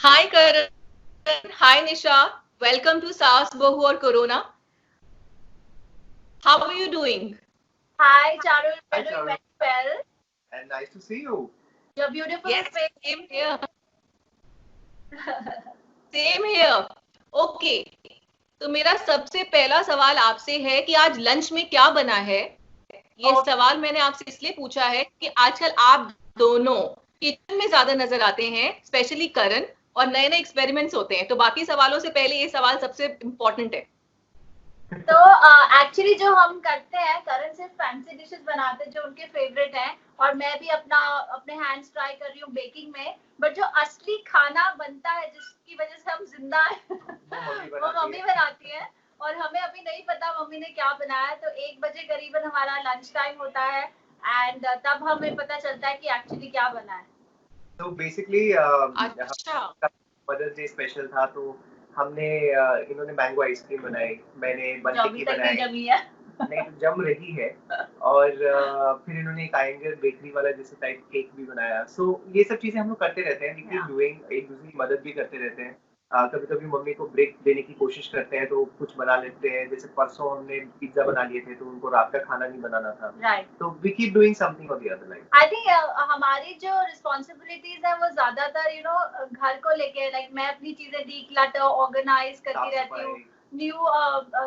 Hi Karan, hi Nisha. Welcome to Saas Bahu or Corona. How are you doing? Hi, Charul. Hi, You're doing Charul, very well. and nice to see you. Your beautiful Yes, face. same here. Same here. Okay. तो मेरा सबसे पहला सवाल आपसे है कि आज lunch में क्या बना है? ये Oh, सवाल मैंने आपसे इसलिए पूछा है कि आजकल आप दोनों किचन में ज्यादा नजर आते हैं, स्पेशली करण, और नए नए एक्सपेरिमेंट्स होते हैं। तो बाकी सवालों से पहले ये सवाल सबसे इम्पोर्टेंट है। तो एक्चुअली जो हम करते हैं, करण सिर्फ फैंसी डिशेस बनाते हैं जो उनके फेवरेट हैं, और मैं भी अपने हैंड्स ट्राई कर रही हूँ बेकिंग में। बट जो असली खाना बनता है, जिसकी वजह से हम जिंदा हैं, वो मम्मी बनाती है। और हमें अभी नहीं पता मम्मी ने क्या बनाया है। तो 1 बजे करीबन हमारा लंच टाइम होता है, एंड तब हमें पता चलता है कि एक्चुअली क्या बना है। तो बेसिकली अच्छा। मदर्स डे स्पेशल था, तो हमने इन्होंने मैंगो आइसक्रीम बनाई, मैंने जो बन अभी टिक्की तक नहीं बनाई। जमी है। नहीं तो जम रही है। और फिर इन्होंने एक आयंगर बेकरी वाला जैसे टाइप केक भी बनाया। सो ये सब चीजें हम लोग करते रहते हैं, वी कीप Yeah. डूइंग, एक दूसरे की मदद भी करते रहते हैं। कभी कभी मम्मी को ब्रेक देने की कोशिश करते हैं तो कुछ बना लेते हैं। जैसे परसों हमने पिज्जा बना लिए थे, तो उनको रात का खाना नहीं बनाना था। Right. तो वी कीप डूइंग समथिंग और the other like. I think हमारी जो रिस्पॉन्सिबिलिटीज है वो ज्यादातर घर को लेके, लाइक मैं अपनी चीजें डीक्लटर ऑर्गेनाइज करती रहती हूँ। न्यू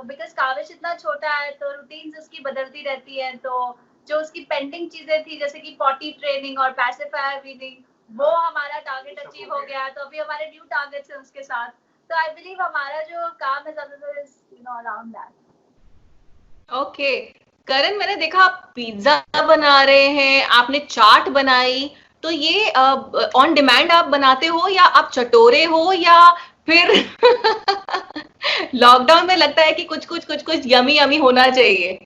बिकॉज काविश इतना छोटा है तो रूटीन्स उसकी बदलती रहती है। तो जो उसकी पेंडिंग चीजें थी, जैसे कि पॉटी ट्रेनिंग और पैसिफायर वीनिंग, वो हमारा टारगेट अचीव हो गया है। तो अभी हमारे न्यू टारगेट्स हैं उसके साथ। तो आई बिलीव हमारा जो काम है ज्यादातर इज अराउंड दैट। ओके। करण, मैंने देखा आप पिज्जा बना रहे हैं, आपने चाट बनाई। तो ये ऑन डिमांड आप बनाते हो या आप चटोरे हो, या फिर लॉकडाउन में लगता है कि कुछ कुछ यमी यमी होना चाहिए?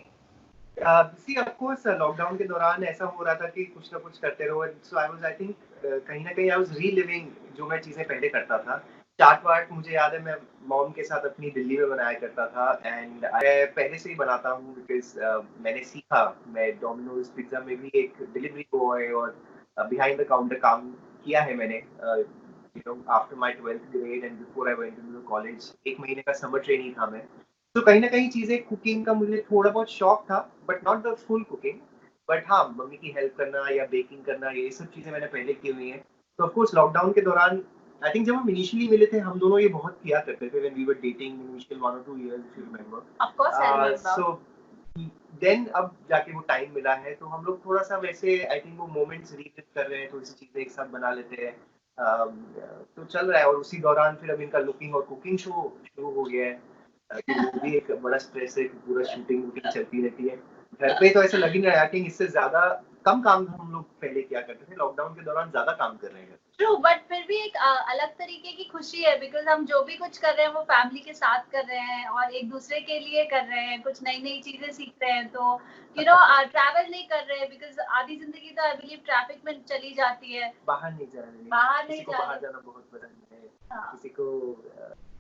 सी ऑफ कोर्स लॉकडाउन के दौरान ऐसा हो रहा था कि कुछ ना कुछ करते रहो। सो आई वाज, आई थिंक कहीं ना कहीं आई वाज रीलिविंग जो मैं चीजें पहले करता था। चाट वाट मुझे याद है, मैं मॉम के साथ अपनी दिल्ली में बनाया करता था। एंड मैं पहले से ही बनाता हूँ बिकॉज मैंने सीखा। मैं डोमिनोज पिज्जा में भी एक डिलीवरी बॉय और बिहाइंड द काउंटर काम किया है मैंने। After my 12th grade and before I went into college, 1 महीने का समर ट्रेनिंग था मैं। तो कहीं ना कहीं चीजें, कुकिंग का मुझे थोड़ा बहुत शौक था, but not the full cooking. But हाँ, मम्मी की हेल्प करना या बेकिंग करना, ये सब चीजें मैंने पहले की हुई हैं। तो ऑफकोर्स लॉकडाउन के दौरान, आई थिंक जब हम इनिशियली मिले थे, हम दोनों ये बहुत किया करते थे when we were dating initial 1 or 2 years, if you remember. Of course I remember. So then अब जाके वो टाइम मिला है, तो हम लोग थोड़ा सा वैसे, आई थिंक वो मोमेंट्स रिविजिट कर रहे हैं, थोड़ी सी चीजें एक साथ बना लेते हैं। तो चल रहा है। और उसी दौरान फिर अब इनका लुकिंग और कुकिंग शो शुरू हो गया है। कि वो भी एक बड़ा स्ट्रेस है कि पूरा शूटिंग वूटिंग चलती रहती है। घर पे तो ऐसा लग ही नहीं रहा कि इससे ज्यादा कम काम हम लोग पहले किया करते थे, लॉकडाउन के दौरान ज्यादा काम कर रहे हैं। ट्रू, बट फिर भी एक अलग तरीके की खुशी है, बिकॉज हम जो भी कुछ कर रहे हैं वो फैमिली के साथ कर रहे हैं और एक दूसरे के लिए कर रहे हैं, कुछ नई नई चीजें सीख रहे हैं। तो ट्रैवल नहीं कर रहे हैं, बिकॉज आधी जिंदगी तो आई बिलीव ट्रैफिक में चली जाती है। बाहर नहीं जा रहे, बाहर किसी नहीं को जा बाहर रहे। जाना बहुत पसंद है। हाँ। किसी को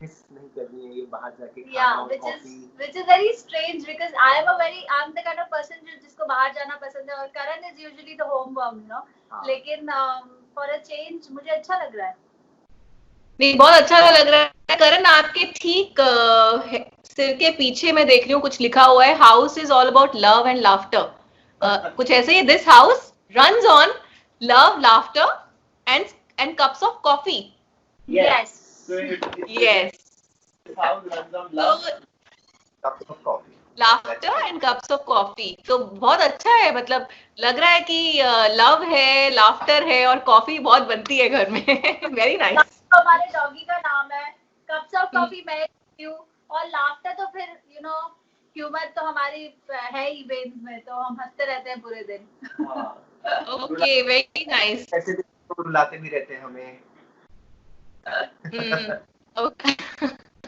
मिस नहीं करनी है ये बाहर जाके खाना Yeah, और coffee. which is very strange because I'm the kind of person जिसको बाहर जाना पसंद है, और करण is usually the homeworm. हाँ। लेकिन for a change मुझे अच्छा लग रहा है। नहीं, बहुत अच्छा लग रहा है। करण, आपके ठीक सिर के पीछे मैं देख रही हूँ कुछ लिखा हुआ है, house is all about love and laughter. कुछ ऐसे ही, this house runs on love, laughter and and cups of coffee. Yes. Yes, coffee, laughter and cups of coffee. तो बहुत अच्छा है, मतलब लग रहा है कि लव है, लाफ्टर है और कॉफी बहुत बनती है घर में। Very nice. तो हमारे डॉगी का नाम है, कप्स ऑफ कॉफी मैं पीती हूँ, और लाफ्टर तो फिर ह्यूमर तो हमारी है ही वेन्स में, तो हम हंसते रहते हैं पूरे दिन। Okay, very nice. ऐसे भी तो रुलाते भी रहते हैं हमें। ओके।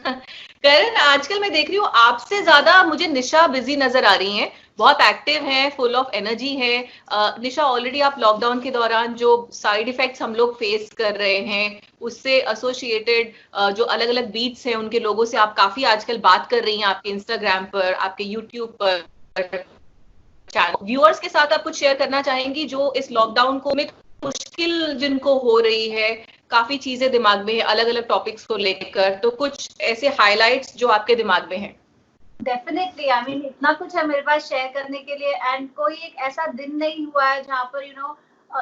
करण, आजकल मैं देख रही हूँ आपसे ज्यादा मुझे निशा बिजी नजर आ रही हैं, बहुत एक्टिव हैं, फुल ऑफ एनर्जी है। निशा, ऑलरेडी आप लॉकडाउन के दौरान जो साइड इफेक्ट्स हम लोग फेस कर रहे हैं, उससे एसोसिएटेड जो अलग अलग बीट्स हैं उनके लोगों से आप काफी आजकल बात कर रही हैं, आपके इंस्टाग्राम पर, आपके यूट्यूब पर। व्यूअर्स के साथ आप कुछ शेयर करना चाहेंगी जो इस लॉकडाउन को में मुश्किल जिनको हो रही है, काफी चीजें दिमाग में है अलग अलग टॉपिक्स को लेकर, तो कुछ ऐसे हाइलाइट्स जो आपके दिमाग में है? डेफिनेटली, आई मीन इतना कुछ है मेरे पास शेयर करने के लिए, एंड कोई एक ऐसा दिन नहीं हुआ है जहाँ पर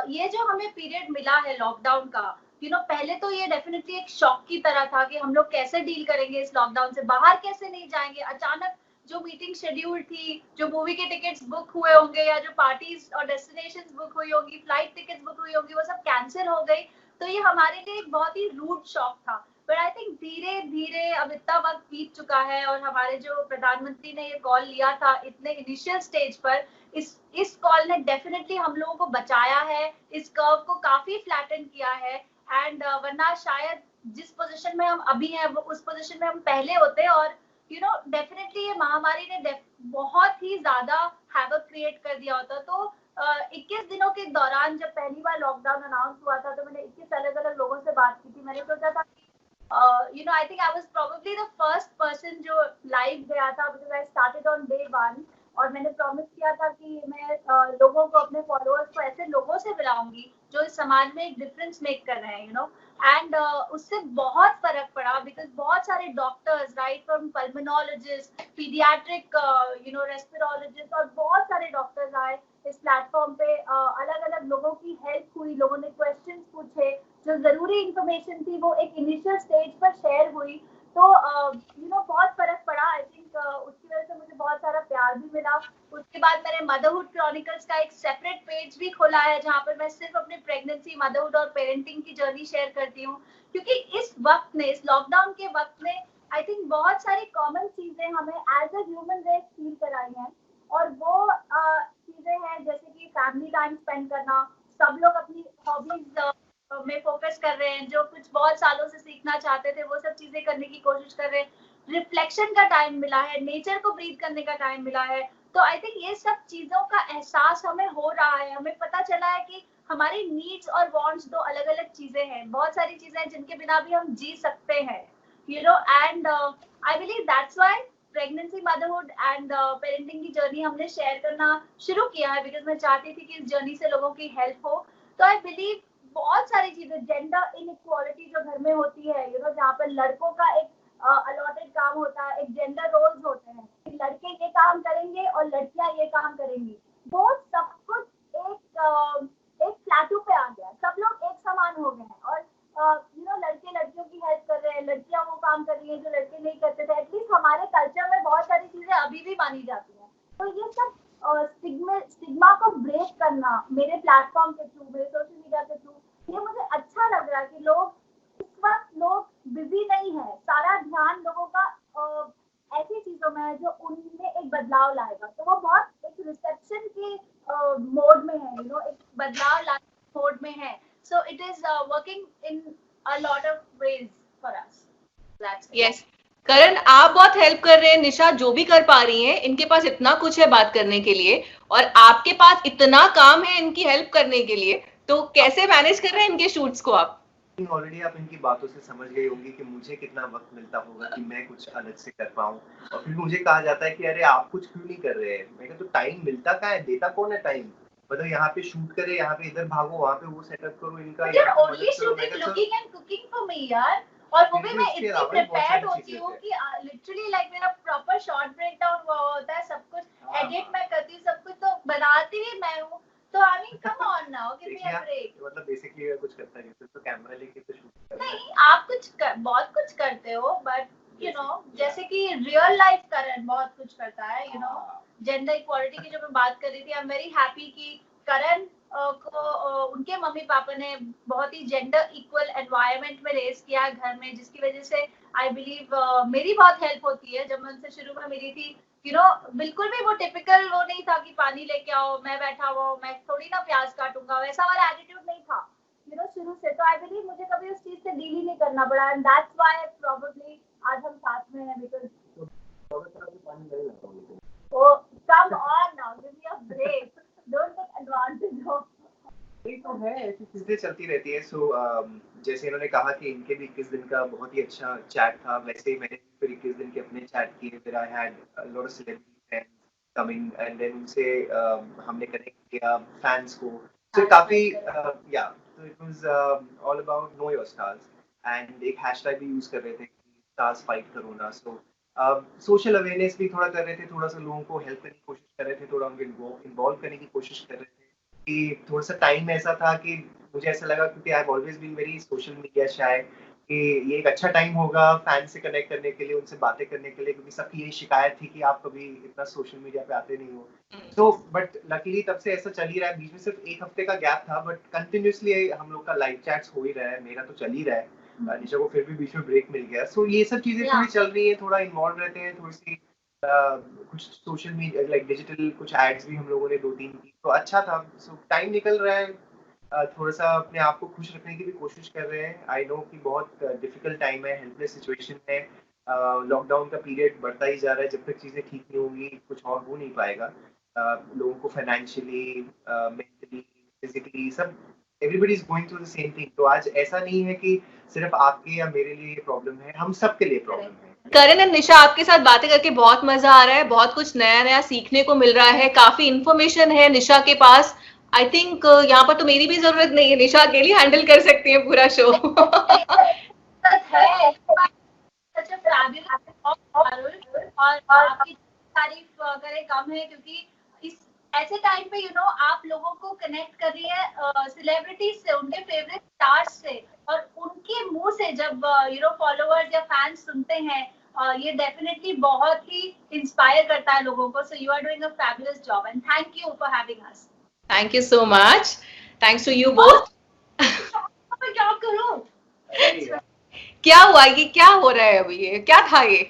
ये जो हमें पीरियड मिला है लॉकडाउन का, पहले तो ये डेफिनेटली एक शॉक की तरह था कि हम लोग कैसे डील करेंगे इस लॉकडाउन से, बाहर कैसे नहीं जाएंगे। अचानक जो मीटिंग शेड्यूल थी, जो मूवी के टिकट्स बुक हुए होंगे या जो पार्टीज और डेस्टिनेशंस बुक हुई होंगी, फ्लाइट टिकट्स बुक हुई होंगी, वो सब कैंसिल हो गई। तो ये हमारे लिए एक बहुत ही रूड शॉक था। बट आई थिंक धीरे धीरे अब इतना वक्त बीत चुका है और हमारे जो प्रधानमंत्री ने ये कॉल लिया था इतने इनिशियल स्टेज पर, इस कॉल ने डेफिनेटली हम लोगों को बचाया है, इस कर्व को काफी फ्लैटन किया है। एंड वरना शायद जिस पोजीशन में हम अभी हैं वो उस पोजीशन में हम पहले होते, और डेफिनेटली ये महामारी ने बहुत ही ज्यादा हैवक क्रिएट कर दिया होता। तो 21 दिनों के दौरान जब पहली बार लॉकडाउन अनाउंस हुआ था तो मैंने 21 अलग अलग लोगों से बात की थी। मैंने सोचा था कि I think I was probably the first person जो लाइव गया था, because I started on day 1, और मैंने प्रॉमिस किया था कि मैं लोगों को, अपने फॉलोअर्स को ऐसे लोगों से बुलाऊंगी जो इस समाज में एक डिफरेंस मेक कर रहे हैं, एंड उससे बहुत फर्क पड़ा, बिकॉज बहुत सारे doctors, right from pulmonologist, paediatric respirologist, और बहुत सारे डॉक्टर्स आए इस प्लेटफॉर्म पे। अलग अलग लोगों की हेल्प हुई, लोगों ने क्वेश्चंस पूछे, जो जरूरी इंफॉर्मेशन थी वो एक इनिशियल स्टेज पर शेयर हुई। तो बहुत फर्क पड़ा। आई थिंक उसकी वजह से मुझे बहुत सारा प्यार भी मिला। उसके बाद मैंने मदरहुड क्रॉनिकल्स का एक सेपरेट पेज भी खोला है जहाँ पर मैं सिर्फ अपने प्रेगनेंसी, मदरहुड और पेरेंटिंग की जर्नी शेयर करती हूँ, क्योंकि इस वक्त में, इस लॉकडाउन के वक्त में, आई थिंक बहुत सारी कॉमन चीजें हमें as a human race feel कराई हैं, और वो चीजें हैं जैसे कि फैमिली टाइम स्पेंड करना, सब लोग अपनी हॉबीज में फोकस कर रहे हैं, जो कुछ बहुत सालों से सीखना चाहते थे वो सब चीजें करने की कोशिश कर रहे हैं, रिफ्लेक्शन का टाइम मिला है, नेचर को ब्रीथ करने का टाइम मिला है। तो आई थिंक ये सब चीजों का एहसास हमें हो रहा है, हमें पता चला है कि हमारी नीड्स और वांट्स दो अलग अलग चीजें हैं। बहुत सारी चीजें हैं जिनके बिना भी हम जी सकते हैं, and I believe that's why pregnancy, motherhood and parenting की जर्नी हमने शेयर करना शुरू किया है, बिकॉज मैं चाहती थी कि इस जर्नी से लोगों की हेल्प हो। तो आई बिलीव बहुत सारी चीजें, जेंडर इनइक्वालिटी जो घर में होती है, जहाँ पर लड़कों का एक अलॉटेड काम होता है, एक जेंडर रोल्स होते हैं, लड़के ये काम करेंगे और लड़कियां ये काम करेंगी, वो सब कुछ एक प्लेटू पे आ गया, सब लोग एक समान हो गए हैं, और लड़के लड़कियों की हेल्प कर रहे हैं, लड़कियां वो काम कर रही हैं जो लड़के नहीं करते थे। एटलीस्ट हमारे कल्चर में बहुत सारी चीजें अभी भी मानी जाती हैं। तो ये सब स्टिग्मा को ब्रेक करना मेरे प्लेटफॉर्म के थ्रू, मेरे सोशल मीडिया के थ्रू, ये मुझे अच्छा लग रहा है कि इस वक्त लोग बिजी नहीं है, सारा ध्यान लोगों का ऐसी चीजों में है जो उनमें एक बदलाव लाएगा। तो वो बहुत एक रिसेप्शन की मोड में है, एक बदलाव लाने मोड में है। So it is working in a lot of ways for us. Yes Karan, आप बहुत हेल्प कर रहे हैं, निशा जो भी कर पा रही हैं, इनके पास इतना कुछ है बात करने के लिए और आपके पास इतना काम है इनकी हेल्प करने के लिए, तो कैसे मैनेज कर रहे हैं इनके शूट्स को आप? ऑलरेडी आप इनकी बातों से समझ गई होंगी कि मुझे कितना वक्त मिलता होगा कि मैं कुछ अलग से कर पाऊँ, और फिर मुझे कहा जाता है कि अरे आप कुछ क्यों नहीं कर रहे हैं। मैं कहता तो टाइम मिलता कहाँ है, देता कौन है टाइम। मतलब यहाँ पे शूट करे, यहाँ पे इधर भागो, वहाँ पे वो सेटअप करो, इनका only shooting, looking and cooking for me यार। और वो भी मैं इतनी प्रिपेयर्ड होती हूँ कि लिटरली लाइक मेरा प्रॉपर शॉर्ट ब्रेक डाउन हुआ होता है, सब कुछ एडिट मैं करती हूँ, सब कुछ तो बनाती भी मैं हूँ। तो I mean come on now, give me a break. मतलब बेसिकली कुछ करता नहीं, सिर्फ तो कैमरा लेके तो शूट करता नहीं, आप बहुत कुछ करते हो, बट जैसे कि रियल लाइफ करण बहुत कुछ करता है, जेंडर इक्वालिटी की जो मैं बात कर रही थी, आई एम वेरी हैप्पी कि करण को उनके मम्मी पापा ने बहुत ही जेंडर इक्वल एनवायरनमेंट में रेस किया घर में, जिसकी वजह से आई बिलीव मेरी बहुत हेल्प होती है। जब मैं उनसे शुरू में मिली थी, बिल्कुल भी वो टिपिकल वो नहीं था कि पानी लेके आओ, मैं बैठा हुआ, मैं थोड़ी ना प्याज काटूंगा, वैसा वाला एटीट्यूड नहीं था शुरू से। तो आई बिलीव मुझे कभी उस चीज से डील ही नहीं करना पड़ा, एंड दैट्स व्हाई प्रोबेबली आज हम साथ में हैं, because oh come on now, give me a break, don't take advantage of. ये तो है, ऐसी चीजें चलती रहती है। सो जैसे इन्होंने कहा कि इनके भी 21 दिन का बहुत ही अच्छा चैट था, वैसे ही मैंने फिर 21 दिन के अपने चैट किए। फिर I had a lot of celebrity friends coming, and then उनसे हमने कनेक्ट किया फैंस को। तो काफी या तो so it was all about know your stars and एक hashtag भी use कर रहे थे stars fight corona. So social awareness भी थोड़ा कर रहे थे, थोड़ा सा लोगों को हेल्प करने की कोशिश कर रहे थे, थोड़ा उनको इन्वॉल्व करने की कोशिश कर रहे थे. कि थोड़ा सा टाइम ऐसा था कि मुझे ऐसा लगा क्योंकि I have always been very social media shy कि ये एक अच्छा टाइम होगा फैन से कनेक्ट करने के लिए, उनसे बातें करने के लिए, क्योंकि सबकी यही शिकायत थी कि आप कभी इतना सोशल मीडिया पे आते नहीं हो. तो बट लकीली तब से ऐसा चल ही रहा है. बीच में सिर्फ एक हफ्ते का गैप था बट कंटिन्यूसली हम लोग का लाइव चैट्स हो ही रहा है. मेरा तो चल ही रहा है, निशा को फिर भी बीच में ब्रेक मिल गया. सो ये सब चीजें थोड़ी चल रही है, थोड़ा इन्वॉल्व रहते हैं, थोड़ी सी कुछ सोशल मीडिया लाइक डिजिटल कुछ एड्स भी हम लोगों ने 2-3 की, तो अच्छा था. सो टाइम निकल रहा है, थोड़ा सा अपने आप को खुश रखने की भी कोशिश कर रहे हैं. आई नो कि बहुत डिफिकल्ट टाइम है, हेल्पलेस सिचुएशन है, लॉकडाउन का पीरियड बढ़ता ही जा रहा है. जब तक चीजें ठीक नहीं होंगी कुछ और हो नहीं पाएगा. लोगों को फाइनेंशियली, मेंटली, फिजिकली सब everybody is going through the same thing. तो आज ऐसा नहीं है कि सिर्फ आपके या मेरे लिए प्रॉब्लम है, हम सब के लिए प्रॉब्लम है. करण एंड निशा, आपके साथ बातें करके बहुत मजा आ रहा है, बहुत कुछ नया नया सीखने को मिल रहा है, काफी इंफॉर्मेशन है निशा के पास. आई थिंक यहाँ पर तो मेरी भी जरूरत नहीं है, निशा अकेली हैंडल कर सकती है पूरा शो. और आपकी तारीफ करें कम है, क्योंकि इस ऐसे टाइम पे आप लोगों को कनेक्ट कर रही है सेलिब्रिटीज से, उनके फेवरेट स्टार्स से, और उनके मुंह से जब फॉलोअर्स या फैंस सुनते हैं, ये डेफिनेटली बहुत ही इंस्पायर करता है लोगों को. So you are doing a fabulous job and thank you for having us. Thank you so much. Thanks to you both. क्या करूं? क्या हुआ, ये क्या हो रहा है अभी, ये क्या था ये?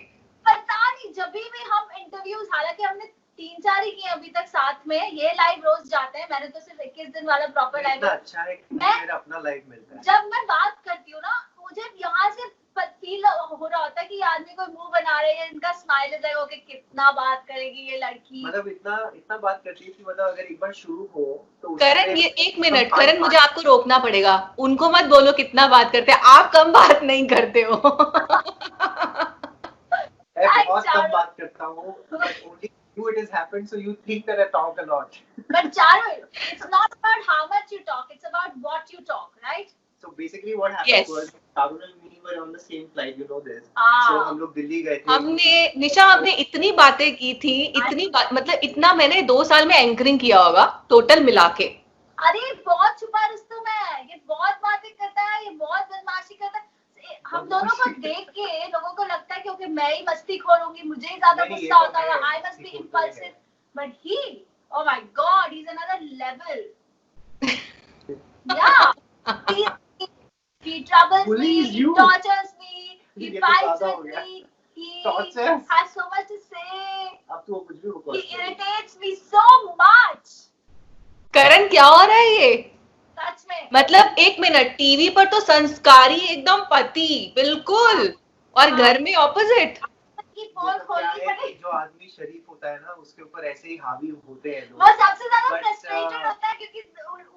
पता नहीं. जब भी हम इंटरव्यूज, हालांकि हमने 3-4 ही किए अभी तक साथ में, ये लाइव रोज जाते हैं, मैंने तो सिर्फ 21 दिन वाला प्रॉपर लाइव. अच्छा है कि मेरा अपना लाइव मिलता है. जब मैं बात करती हूँ ना, मुझे यहाँ से फील हो रहा होता है कि आदमी कोई मुंह बना रहे हैं, इनका स्माइल इधर हो के कितना बात करेगी ये लड़की. मतलब इतना बात करती है कि मतलब अगर एक बार शुरू हो तो. करण, ये 1 मिनट, करण मुझे आपको रोकना पड़ेगा. उनको मत बोलो कितना बात करते हैं, आप कम बात नहीं करते हो. मैं बहुत कम बात करता हूँ. It has happened, so you think that I talk a lot. But Charu, it's not about how much you talk, it's about what you talk, right? So basically what happened was Tarun and me were on the same flight, you know this. So हम लोग दिल्ली गए थे. निशा, हमने इतनी बातें की थी, मतलब इतना मैंने 2 साल में एंकरिंग किया होगा टोटल मिला के. अरे बहुत छुपा रुस्तम है, ये बहुत बातें करता है, ये बहुत बदमाशी करता है. हम दोनों को देख के लोगों को लगता है क्योंकि मैं ही मस्ती खोलूंगी, मुझे ही ज्यादा गुस्सा होता है, I must be impulsive, but he, oh my God, he is another level. या he troubles me, he tortures me, he fights with me, he has so much to say, अब तो कुछ भी होगा. he irritates me so much. करण, क्या हो रहा है ये सच में? मतलब 1 मिनट, टीवी पर तो संस्कारी एकदम पति बिल्कुल, और घर में ऑपोजिट. जो आदमी शरीफ होता है ना, उसके ऊपर ऐसे ही हावी होते हैं लोग. वो सबसे ज्यादा फ्रस्ट्रेटेड होता है क्योंकि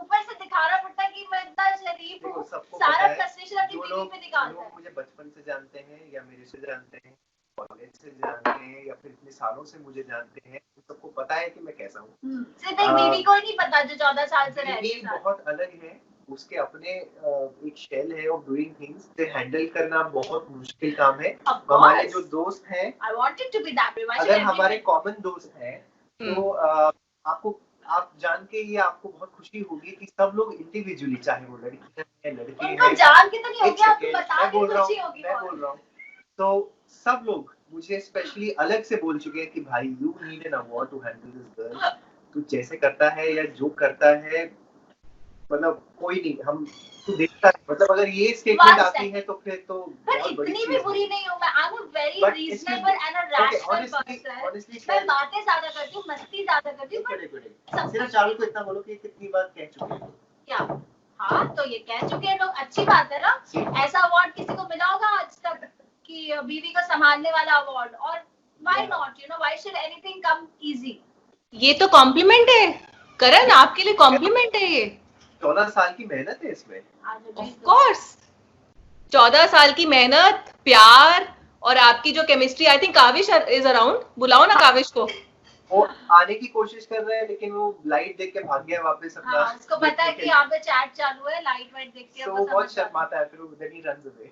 ऊपर से दिखाना पड़ता है कि मैं इतना शरीफ हूँ. सारा फ्रस्ट्रेशन अपनी बीवी पे निकालता है. मुझे बचपन से जानते हैं या मेरे से जानते हैं, कॉलेज से जानते हैं या फिर इतने सालों से मुझे जानते हैं, तो सबको पता है कि मैं कैसा हूँ. सिर्फ एक बीवी को ही नहीं पता जो 14 साल से रह रही है. बहुत अलग है, उसके अपने एक शेल है ऑफ डूइंग थिंग्स, से हैंडल करना बहुत मुश्किल काम है. हमारे जो दोस्त हैं, I wanted to be that way. अगर हमारे कॉमन दोस्त हैं तो आप जान के ये आपको बहुत खुशी होगी कि सब लोग इंडिविजुअली, चाहे वो लड़की है लड़के हैं, जान के तो नहीं होगी, आपको बता के खुशी होगी. मैं बोल रहा हूँ, तो सब लोग मुझे स्पेशली अलग से बोल चुके हैं कि भाई you need an award to handle this girl. तू जैसे करता है या जो करता है, मतलब कोई नहीं, हम तू देखता है. मतलब अगर ये स्टेटमेंट आती है तो फिर तो इतनी भी बुरी नहीं हूँ मैं. I am very reasonable and a rational person. मैं बातें ज्यादा करती हूँ, मस्ती ज्यादा करती हूँ, बट सिर्फ चारू को इतना बोलो कि कितनी बात कह चुके हैं. क्या? हाँ, तो ये कह चुके हैं लोग, अच्छी बात है ना. ऐसा अवार्ड किसी को मिला होगा आज तक कि बीवी को संभालने वाला अवार्ड, और why not, you know, why should anything come easy. ये तो कॉम्प्लीमेंट है करण, आपके लिए कॉम्प्लीमेंट है ये. 14 साल की मेहनत है इसमें. ऑफ कोर्स 14 साल की मेहनत, प्यार, और आपकी जो chemistry. I think Kavish is around, बुलाओ ना काविश को. वो आने की कोशिश कर रहे हैं लेकिन वो लाइट देख के भाग गया वापस अपना। हाँ, उसको पता है कि यहाँ पे चैट चालू है, लाइट वाइट देख के तो वो बहुत समझ शर्माता है फिर वो then he runs away.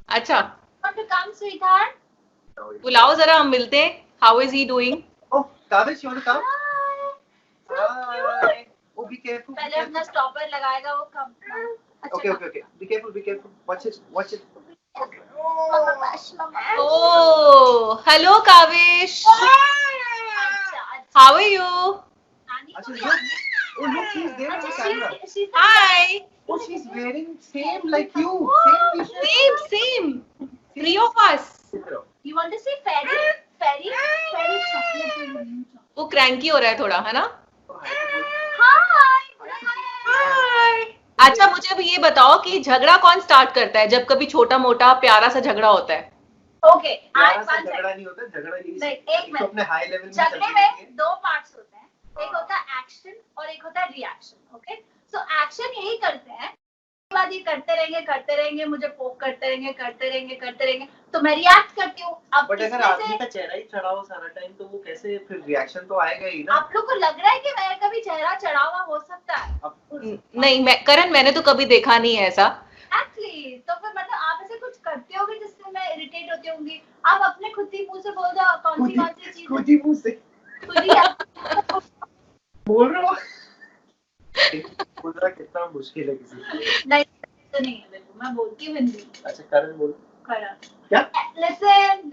अच्छा, Want to come, sweetheart? बुलाओ जरा, हम मिलते हैं. How is he doing? Oh, Kavish, you want to come? Hi. So cute. Hi. Oh, be careful. पहले अपना स्टॉपर लगाएगा वो कम. Okay. Be careful. Watch it. Okay. Mamma. Oh, hello Kavish. अच्छा. How are you? नानी को Acha, look, she's there on the camera. she's Hi. Oh, she's wearing same like you. Same t-shirt. Same. Three of us. You want to see fairy? Fairy chocolate. वो cranky हो रहा है थोड़ा, है ना? Hi. Hi. अच्छा, मुझे अब ये बताओ कि झगड़ा कौन स्टार्ट करता है जब कभी छोटा मोटा प्यारा सा झगड़ा होता है? Okay. प्यारा सा झगड़ा नहीं होता, झगड़ा ये नहीं, एक तो मिनट. अपने हाई लेवल में झगड़े में दो पार्ट्स होते हैं. एक होता है एक्शन और एक होता है रिएक्शन. ओके, सो एक्शन यही करते हैं, उसके बाद ये करते रहेंगे, मुझे पोक करते रहेंगे, तो मैं रिएक्ट करती हूँ. अब बट अगर इसमें आदमी से का चेहरा ही चढ़ा हो सारा टाइम तो वो कैसे फिर रिएक्शन तो आएगा ही ना. आप लोग को लग रहा है कि मेरा कभी चेहरा चढ़ा हुआ हो सकता है? नहीं, करण, मैंने तो कभी देखा नहीं है ऐसा. एक्चुअली तो फिर मतलब आप ऐसे कुछ करते होगे जिससे मैं इरिटेट होती होंगी. आप अपने खुद ही मुंह से बोल दो कौन सी चीज खुद ही मुंह से खुद ही बोल रहे हो. बोलना कितना मुश्किल है किसी को. नहीं तो नहीं है, देखो मैं बोलती हूँ हिंदी. अच्छा, करण बोलो. करण. क्या?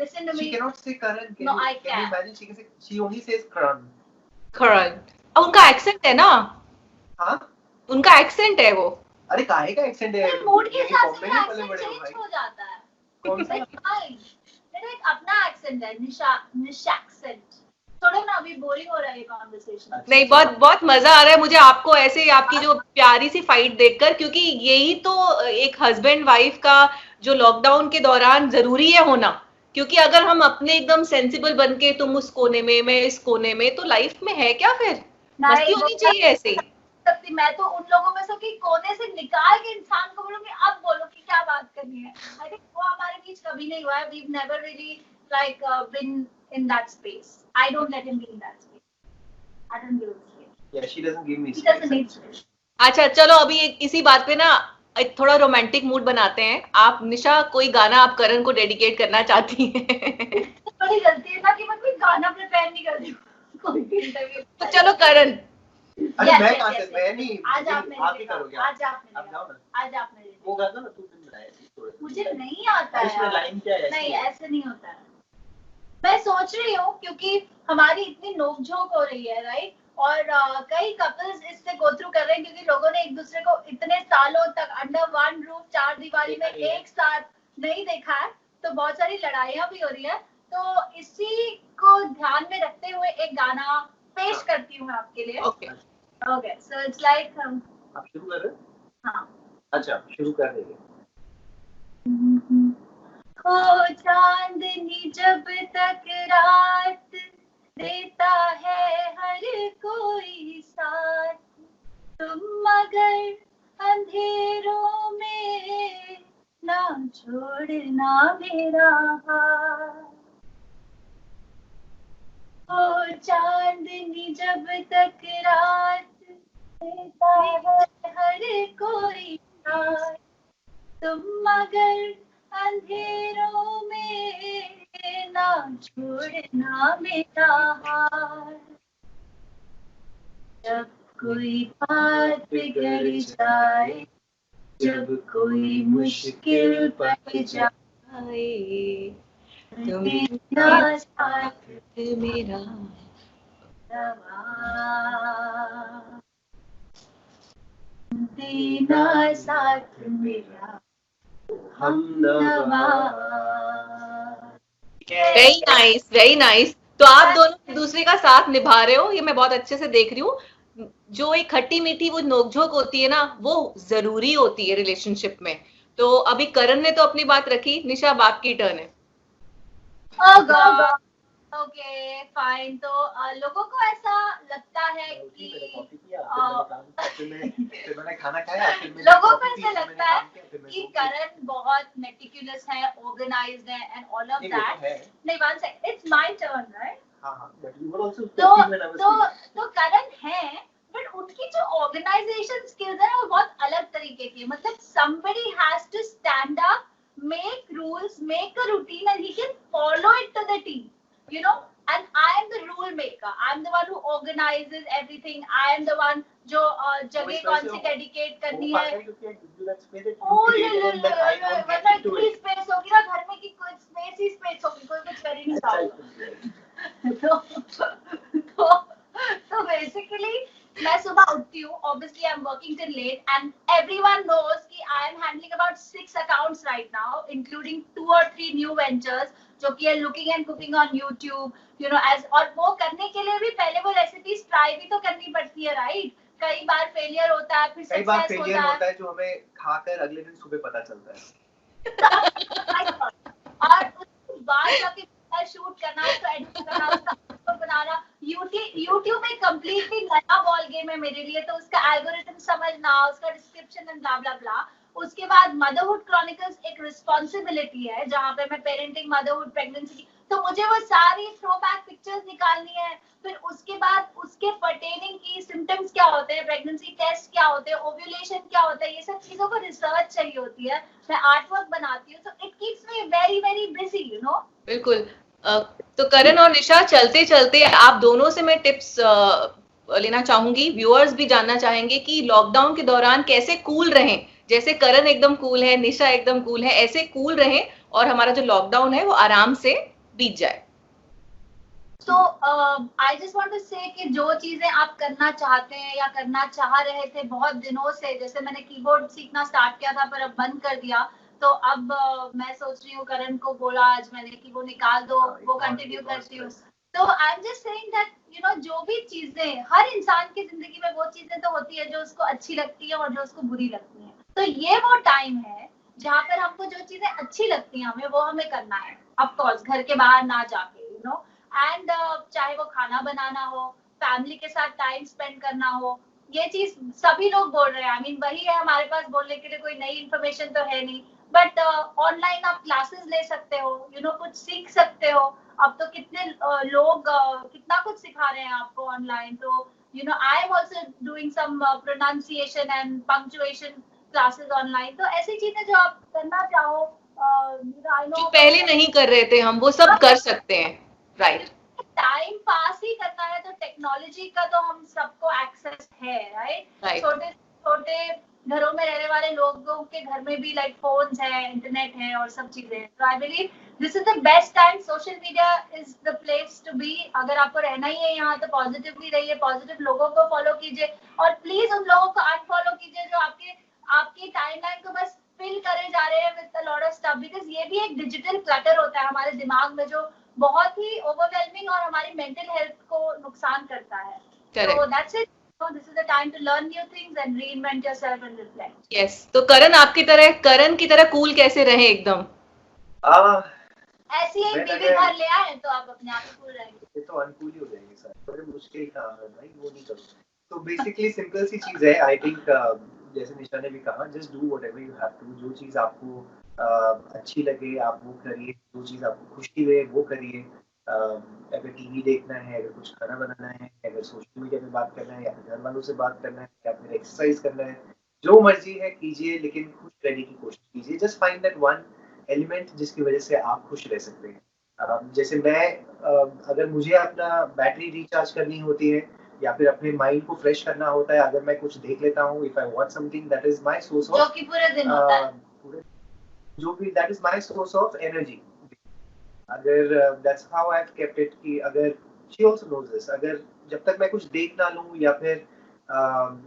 Listen to She me. cannot say Karan. No, I Can you can. imagine? She only says Karan. करण. अब उनका एक्सेंट है ना, हाँ. उनका एक्सेंट है वो. अरे काहे का एक्सेंट है? मूड के हिसाब से बॉम्बे में एक्सेंट पले बड़े हो चेंज भाई. हो जाता है. कौन सा? मेरा एक अपना एक्सेंट है, निशा एक्सेंट. छोड़ो ना, अभी बोरिंग हो रहा है ये कॉन्वर्सेशन. नहीं, बहुत मजा आ रहा है मुझे आपको ऐसे आपकी जो प्यारी सी फाइट देखकर, क्योंकि यही तो एक हस्बैंड वाइफ का जो लॉकडाउन के दौरान जरूरी है होना. क्योंकि अगर हम अपने एकदम सेंसिबल बन के तुम उस कोने में मैं इस कोने में, तो लाइफ में है क्या फिर? मस्ती होनी चाहिए ऐसे ही. मैं तो उन लोगों में से कि कोने से निकाल के इंसान को बोलूंगी अब बोलो कि क्या बात करनी है. आई थिंक वो हमारे बीच कभी नहीं हुआ है. We have never really like been in that space. I don't let him be in that space. I don't give a space. Yeah, she doesn't give me He doesn't need space. अच्छा, चलो अभी इसी बात पे ना एक थोड़ा romantic mood बनाते हैं. आप निशा, कोई गाना आप करण को डेडिकेट करना चाहती हैं? बड़ी गलती है ना कि मैं कोई गाना प्रिपेयर नहीं करती कोई भी इंटरव्यू. तो चलो करण. अरे मैं कहाँ से, मैं नहीं. आज आप ही करोगे. आज आप जाओ ना. आज आप मेरे वो गाना ना तू दिन बनाया थी. मुझे नहीं आता है. इसमें लाइन क्या है? नहीं, ऐसे नहीं होता है. मैं सोच रही हूँ क्योंकि हमारी इतनी नोकझोंक हो रही है, राइट? और कई कपल्स इससे गो थ्रू कर रहे हैं क्योंकि लोगों ने एक दूसरे को इतने सालों तक अंडर वन रूफ, चार दीवारी में एक साथ नहीं देखा है, तो बहुत सारी लड़ाइयाँ भी हो रही है. तो इसी को ध्यान में रखते हुए एक गाना पेश करती हूँ मैं आपके लिए. ओके, सो इट्स लाइक आप शुरू कर रहे हो? हाँ. अच्छा, शुरू कर देंगे. हो चांदनी जब तक रात देता है हर कोई साथ, तुम मगर अंधेरों में ना छोड़ना मेरा हाथ. हो चांदनी जब तक रात देता है हर कोई साथ, तुम मगर अंधेरों में ना छोड़ना मेरा हाथ. जब कोई बात बिगड़ जाए, जब कोई मुश्किल पड़ जाए, तेरा साथ मेरा देना साथ मेरा हमनवा. Very nice, very nice. तो आप दोनों एक दूसरे का साथ निभा रहे हो, ये मैं बहुत अच्छे से देख रही हूँ. जो एक खट्टी मीठी वो नोकझोंक होती है ना, वो जरूरी होती है रिलेशनशिप में. तो अभी करण ने तो अपनी बात रखी, निशा अब आपकी टर्न है. Okay fine. तो लोगों को ऐसा लगता है कि मैंने खाना खाया, लोगों को ऐसा लगता है कि करण बहुत मेटिकुलस है, ऑर्गेनाइज्ड है एंड ऑल ऑफ दैट. नहीं, one second, it's my turn, right? हाँ, but you were also तो 15 when I was 16. तो करण है, बट उनकी जो ऑर्गेनाइजेशन स्किल्स है वो बहुत अलग तरीके की, मतलब somebody has to stand up, make rules, make a routine and he can follow it to the T, you know. And I am the rule maker, I am the one who organizes everything, I am the one जो जगह कौन सी dedicate करनी है, वरना इतनी space होगी ना घर में कि कोई स्पेस ही स्पेस होगी, कोई कुछ कर ही नहीं पाएगा। तो बेसिकली मैं सुबह उठती हूँ, obviously I'm working till late and everyone knows कि I am handling about 6 accounts right now, including 2 or 3 new ventures जो कि है looking and cooking on YouTube, you know, as और वो करने के लिए भी पहले वो रेसिपीज ट्राई भी तो करनी पड़ती है, राइट? कई बार फेलियर होता है, फिर सक्सेस होता है जो हमें खाकर अगले दिन सुबह पता चलता है। और उसके बाद जाके शूट करना, उसको एडिट करना, उसका बनाना, YouTube एक कंप्लीटली नया बॉल गेम है मेरे लिए, तो उसका एल्गोरिथम समझना, उसका डिस्क्रिप्शन एंड ब्ला ब्ला ब्ला। उसके बाद मदरहुड क्रॉनिकल्स एक रिस्पांसिबिलिटी है जहाँ पे मैं पेरेंटिंग, मदरहुड, प्रेगनेंसी, तो मुझे वो सारी थ्रोबैक पिक्चर्स निकालनी है। फिर उसके बाद उसके पर्टेनिंग की सिम्टम्स क्या होते हैं, प्रेगनेंसी टेस्ट क्या होते हैं, ओव्यूलेशन क्या होता है, ये सब चीजों को रिसर्च चाहिए होती है। मैं आर्ट वर्क बनाती हूँ, तो it keeps me very very busy, you know. बिल्कुल। तो करण और निशा, चलते चलते आप दोनों से मैं टिप्स लेना चाहूंगी। व्यूअर्स भी जानना चाहेंगे कि लॉकडाउन के दौरान कैसे कूल रहें। जैसे करण एकदम कूल है, निशा एकदम कूल है, ऐसे कूल रहें और हमारा जो लॉकडाउन है वो आराम से बीत जाए। तो आई जस्ट वांट टू से कि जो चीजें आप करना चाहते हैं या करना चाह रहे थे बहुत दिनों से, जैसे मैंने कीबोर्ड सीखना स्टार्ट किया था पर अब बंद कर दिया, तो अब मैं सोच रही हूँ, करण को बोला आज मैंने कि वो निकाल दो, वो कंटिन्यू करती हूँ। तो I am just saying that you know, जो भी चीजें हर इंसान की जिंदगी में वो चीजें तो होती है जो उसको अच्छी लगती है और जो उसको बुरी लगती है, तो ये वो टाइम है जहाँ पर हमको जो चीजें अच्छी लगती हैं हमें वो हमें करना है, ऑफ कोर्स घर के बाहर ना जाके, यू नो। एंड चाहे वो खाना बनाना हो, फैमिली के साथ टाइम स्पेंड करना हो, ये चीज सभी लोग बोल रहे हैं। आई मीन वही है हमारे पास बोलने के लिए, कोई नई इन्फॉर्मेशन तो है नहीं, बट ऑनलाइन आप क्लासेस ले सकते हो, यू नो, कुछ सीख सकते हो। अब तो कितने लोग कितना कुछ सिखा रहे हैं आपको ऑनलाइन। तो you know, I am also doing some pronunciation and punctuation classes online. तो ऐसी चीजें जो आप करना चाहो, आई नो जो पहले नहीं कर रहे थे हम, वो सब कर सकते हैं, राइट? टाइम पास ही करना है तो टेक्नोलॉजी का तो हम सबको एक्सेस है, राइट? छोटे छोटे घरों में रहने वाले लोगों के घर में भी लाइक फोन्स है, इंटरनेट है और सब चीजें। तो I believe this is the best time, social media is the place to be. अगर आपको रहना ही है यहाँ तो पॉजिटिवली रहिए, पॉजिटिव लोगों को फॉलो कीजिए और प्लीज उन लोगों को अनफॉलो कीजिए जो आपकी टाइमलाइन को बस फिल करे जा रहे हैं with a lot of stuff, because ये भी एक डिजिटल क्लटर होता है हमारे दिमाग में जो बहुत ही ओवरवेलमिंग और हमारी मेंटल हेल्थ को नुकसान करता है। So that's it. So this is the time to learn new things and reinvent yourself and reflect. Yes. तो करण करण की तरह कूल कैसे रहे एकदम? ऐसी एक बीवी घर ले आए तो आप अपने आप ही कूल रहेंगे। ये तो अनकूल ही हो जाएंगे सर, बड़े मुश्किल काम है भाई, वो नहीं करो। तो बेसिकली सिंपल सी चीज है, आई थिंक जैसे निशा ने भी कहा, just do whatever you have to. जो चीज आपको अच्छी लगे आप वो करिए, जो चीज आपको खुशी दे वो करिए। अगर टीवी देखना है, अगर कुछ खाना बनाना है, अगर सोशल मीडिया पे बात करना है या फिर घर वालों से बात करना है या फिर एक्सरसाइज करना है, जो मर्जी है कीजिए, लेकिन खुश रहने की कोशिश कीजिए। Just find that one element जिसकी वजह से आप खुश रह सकते हैं। जैसे मैं अगर मुझे अपना बैटरी रिचार्ज करनी होती है या फिर अपने माइंड को फ्रेश करना होता है, अगर मैं कुछ देख लेता हूँ, if I want something, that is my source of, जो कि पूरे दिन होता है, जो भी that is my source of energy. अगर that's how I have kept it कि अगर शी आल्सो नोज दिस, अगर जब तक मैं कुछ देख ना लूं या फिर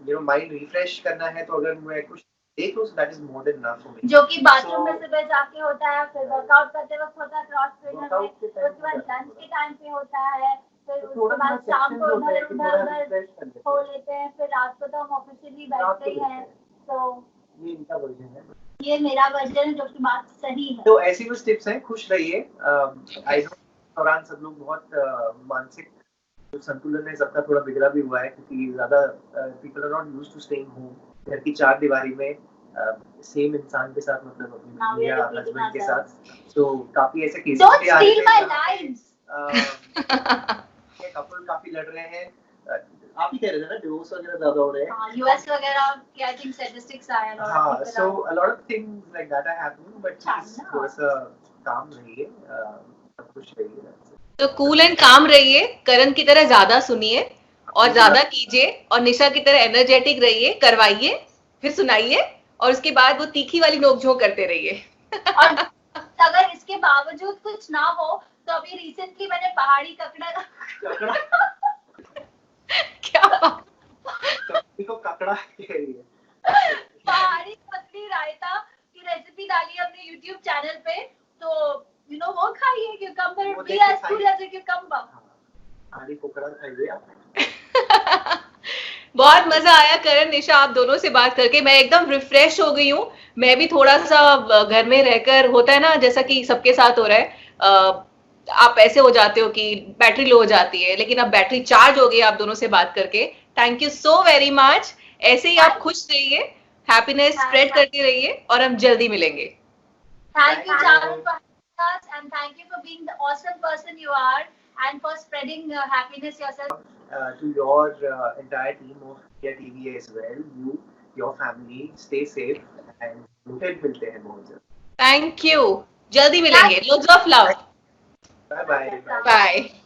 यू नो माइंड रिफ्रेश करना है, तो अगर मैं कुछ देख लूं, that is more than enough for me. जो कि बाथरूम में सुबह जाके होता है, फिर वर्कआउट करते वक्त होता है, क्रॉस ट्रेनर में, उसके बाद लंच के टाइम पे होता है, फिर उसके बाद शाम को उधर हो लेते हैं, फिर रात को तो हम ऑफिशियली बैठते ही हैं। तो ये इनका वर्जन है, ये मेरा वर्जन है, जो कि बात सही है। तो ऐसी कुछ टिप्स हैं, खुश रहिए। आई नो दौरान सब लोग बहुत मानसिक जो संतुलन है सबका थोड़ा बिगड़ा भी हुआ है, क्योंकि ज्यादा people are not used to staying home, घर की चार दीवारी में सेम इंसान के साथ, मतलब अपनी बीवी या हस्बैंड के साथ। तो काफी ऐसे केसेस भी आ रहे हैं। कपल काफी लड़ रहे हैं। आप ही कह रहे थे ना डिवोर्स वगैरह ज्यादा हो रहे हैं। यूएस वगैरह के आई थिंक स्टैटिस्टिक्स आए हैं। हाँ, so a lot of things like that are happening, but थोड़ा सा काम रहिए, खुश रहिए। तो कूल एंड काम रहिए, करण की तरह ज्यादा सुनिए और ज्यादा कीजिए, और निशा की तरह एनर्जेटिक रहिए, करवाइए, फिर सुनाइए, और उसके बाद वो तीखी वाली नोकझोंक करते रहिए। और अगर इसके बावजूद कुछ ना हो तो अभी रिसेंटली मैंने पहाड़ी ककड़ा क्या को ककड़ा कह रही है। पहाड़ी पतली रायता की रेसिपी डाली है अपने YouTube चैनल पे, तो यू नो वो खाइए, क्यूकम्बर भी as good as a cucumber. पहाड़ी कोकड़ा खाइए आप। बहुत मजा आया करण, निशा, आप दोनों से बात करके मैं एकदम रिफ्रेश हो गई हूँ। मैं भी थोड़ा सा घर में रहकर, होता है ना जैसा कि सबके साथ हो रहा है, आप ऐसे हो जाते हो कि बैटरी लो हो जाती है, लेकिन अब बैटरी चार्ज हो गई आप दोनों से बात करके। Thank you so very much. ऐसे ही आप खुश रहिए, हैप्पीनेस स्प्रेड करते रहिए, और हम जल्दी मिलेंगे। Thank you Charu for having us, and thank you for being the awesome person you are and for spreading happiness yourself. To your entire team of India TV as well, you, your family, stay safe and मिलते हैं बहुत जल्द। Thank you, जल्दी मिलेंगे। Loads of love. Bye bye. Bye.